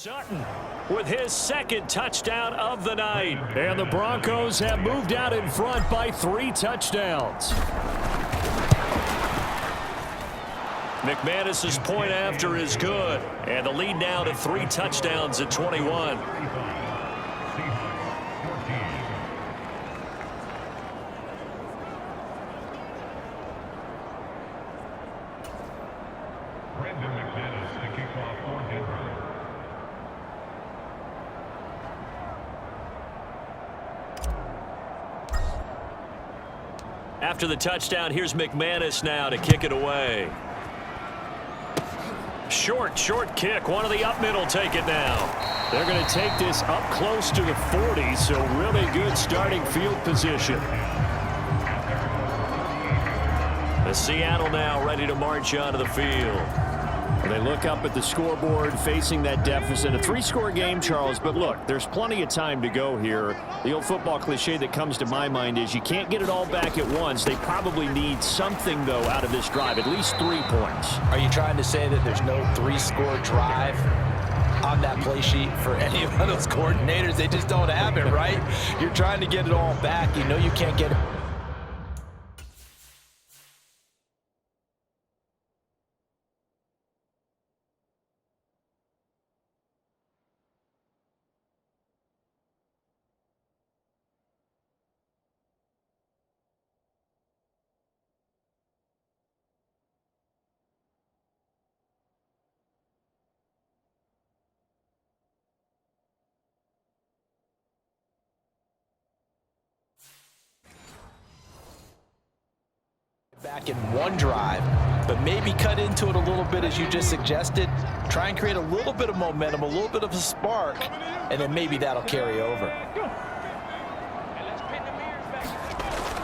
Sutton with his second touchdown of the night. And the Broncos have moved out in front by 3 touchdowns. McManus's point after is good. And the lead now to 3 touchdowns at 21. After the touchdown, here's McManus now to kick it away. Short kick. One of the up middle take it now. They're going to take this up close to the 40, so really good starting field position. The Seattle now ready to march onto the field. They look up at the scoreboard facing that deficit. A 3-score game, Charles, but look, there's plenty of time to go here. The old football cliche that comes to my mind is you can't get it all back at once. They probably need something, though, out of this drive, at least 3 points. Are you trying to say that there's no 3-score drive on that play sheet for any of those coordinators? They just don't have it, right? You're trying to get it all back. You know you can't get it. Back in one drive, but maybe cut into it a little bit as you just suggested. Try and create a little bit of momentum, a little bit of a spark, and then maybe that'll carry over.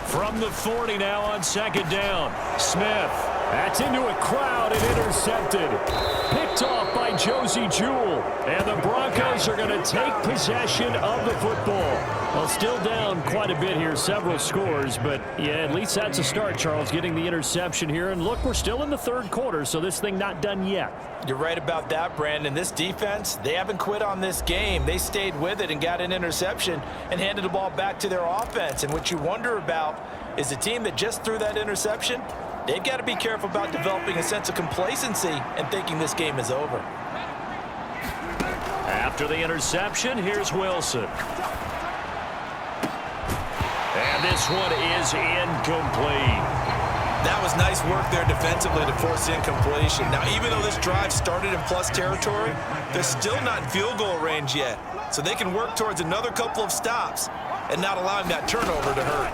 From the 40 now on 2nd down. Smith. That's into a crowd and intercepted. Picked off by Josie Jewell. And the Broncos are going to take possession of the football. Well, still down quite a bit here, several scores. But, yeah, at least that's a start, Charles, getting the interception here. And, look, we're still in the 3rd quarter, so this thing not done yet. You're right about that, Brandon. This defense, they haven't quit on this game. They stayed with it and got an interception and handed the ball back to their offense. And what you wonder about is the team that just threw that interception, they've got to be careful about developing a sense of complacency and thinking this game is over. After the interception, here's Wilson. And this one is incomplete. That was nice work there defensively to force the incompletion. Now, even though this drive started in plus territory, they're still not in field goal range yet. So they can work towards another couple of stops and not allowing that turnover to hurt.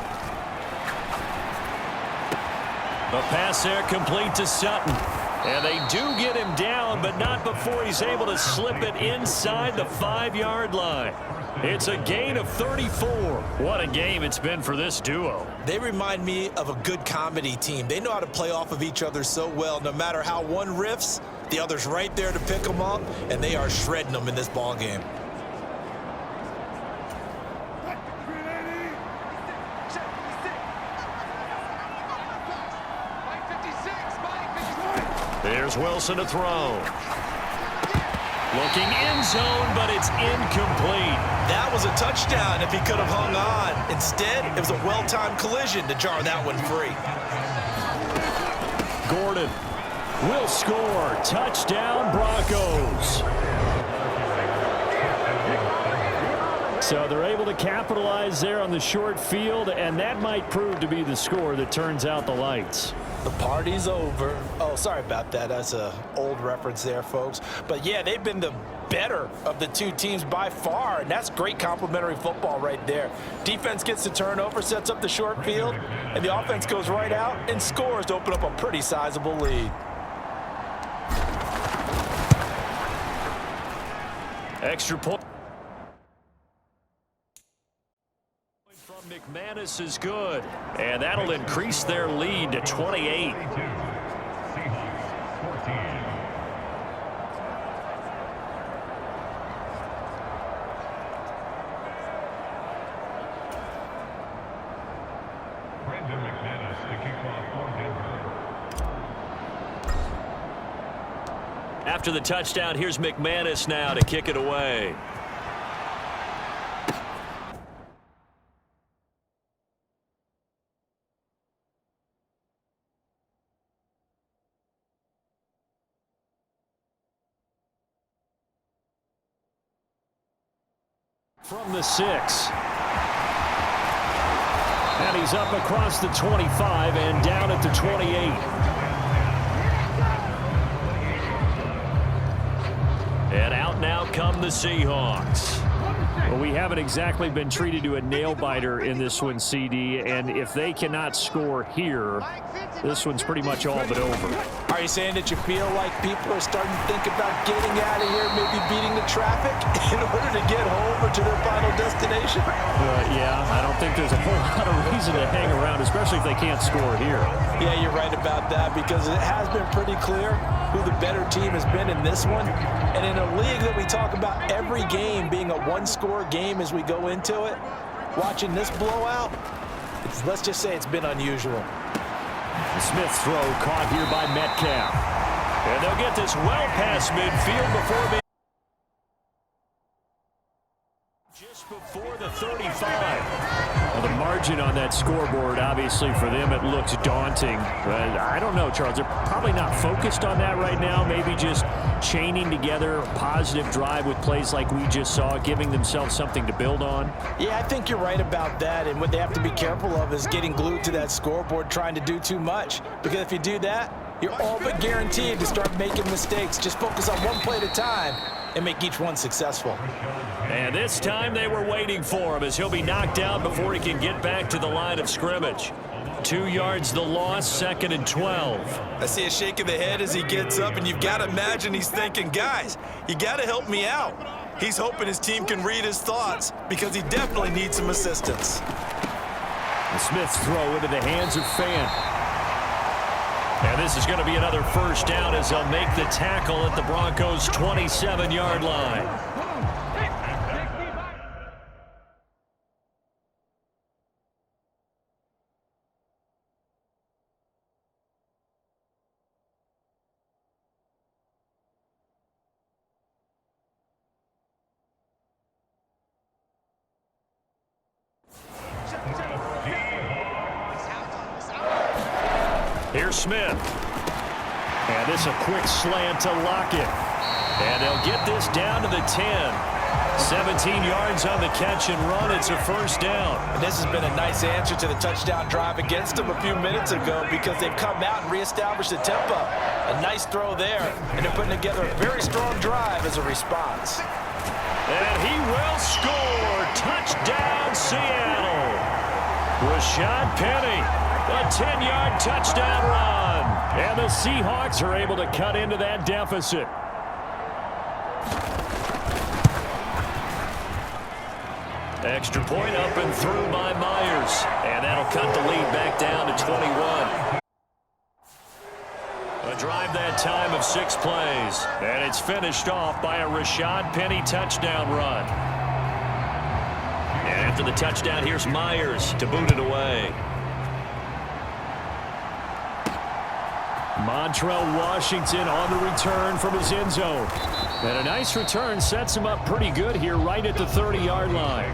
The pass there complete to Sutton. And they do get him down, but not before he's able to slip it inside the 5-yard line. It's a gain of 34. What a game it's been for this duo. They remind me of a good comedy team. They know how to play off of each other so well. No matter how one riffs, the other's right there to pick them up, and they are shredding them in this ball game. There's Wilson to throw. Looking end zone, but it's incomplete. That was a touchdown if he could have hung on. Instead, it was a well-timed collision to jar that one free. Gordon will score. Touchdown, Broncos. So they're able to capitalize there on the short field, and that might prove to be the score that turns out the lights. The party's over. Oh, sorry about that. That's an old reference there, folks. But, yeah, they've been the better of the 2 teams by far, and that's great complimentary football right there. Defense gets the turnover, sets up the short field, and the offense goes right out and scores to open up a pretty sizable lead. Extra point. McManus is good, and that'll increase their lead to 28. After the touchdown, here's McManus now to kick it away. From the 6. And he's up across the 25 and down at the 28. And out now come the Seahawks. Well, we haven't exactly been treated to a nail-biter in this one, CD, and if they cannot score here, this one's pretty much all but over. Are you saying that you feel like people are starting to think about getting out of here, maybe beating the traffic in order to get home or to their final destination? Yeah, I don't think there's a whole lot of reason to hang around, especially if they can't score here. Yeah, you're right about that, because it has been pretty clear who the better team has been in this one. And in a league that we talk about every game being a one-score game as we go into it, watching this blowout, let's just say it's been unusual. Smith's throw caught here by Metcalf. And they'll get this well past midfield before they... Just before the 35. Well, the margin on that scoreboard, obviously, for them, it looks daunting. But I don't know, Charles. They're probably not focused on that right now. Maybe just chaining together a positive drive with plays like we just saw, giving themselves something to build on. Yeah, I think you're right about that. And what they have to be careful of is getting glued to that scoreboard, trying to do too much. Because if you do that, you're all but guaranteed to start making mistakes. Just focus on one play at a time and make each one successful. And this time they were waiting for him as he'll be knocked down before he can get back to the line of scrimmage. 2 yards the loss, 2nd and 12. I see a shake of the head as he gets up, and you've got to imagine he's thinking, guys, you got to help me out. He's hoping his team can read his thoughts because he definitely needs some assistance. The Smith's throw into the hands of Fant. And this is going to be another first down as they'll make the tackle at the Broncos' 27-yard line. Here's Smith. And this a quick slant to Lockett. And they'll get this down to the 10. 17 yards on the catch and run. It's a first down. And this has been a nice answer to the touchdown drive against them a few minutes ago, because they've come out and reestablished the tempo. A nice throw there, and they're putting together a very strong drive as a response. And he will score. Touchdown, Seattle. Rashad Penny. A 10-yard touchdown run. And the Seahawks are able to cut into that deficit. Extra point up and through by Myers. And that'll cut the lead back down to 21. A drive that time of 6 plays. And it's finished off by a Rashad Penny touchdown run. And after the touchdown, here's Myers to boot it away. Montrell Washington on the return from his end zone. And a nice return sets him up pretty good here right at the 30-yard line.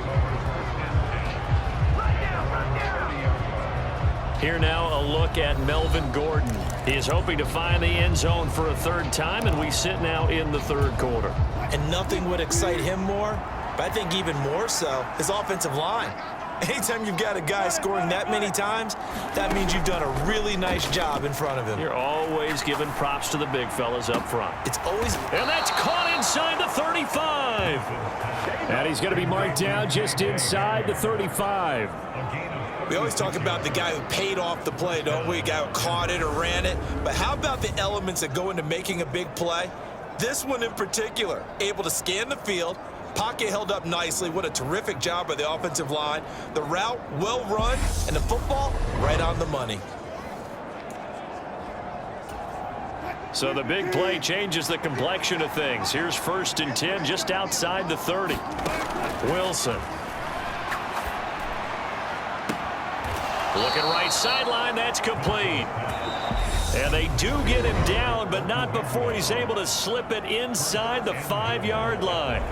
Here now a look at Melvin Gordon. He is hoping to find the end zone for a 3rd time, and we sit now in the 3rd quarter. And nothing would excite him more, but I think even more so, his offensive line. Anytime you've got a guy scoring that many times, that means you've done a really nice job in front of him. You're always giving props to the big fellas up front. It's always... And that's caught inside the 35. And he's going to be marked down just inside the 35. We always talk about the guy who paid off the play, don't we? A guy who caught it or ran it. But how about the elements that go into making a big play? This one in particular, able to scan the field, pocket held up nicely. What a terrific job by the offensive line. The route, well run, and the football, right on the money. So the big play changes the complexion of things. Here's 1st and 10 just outside the 30. Wilson. Looking right sideline, that's complete. And they do get him down, but not before he's able to slip it inside the 5-yard line.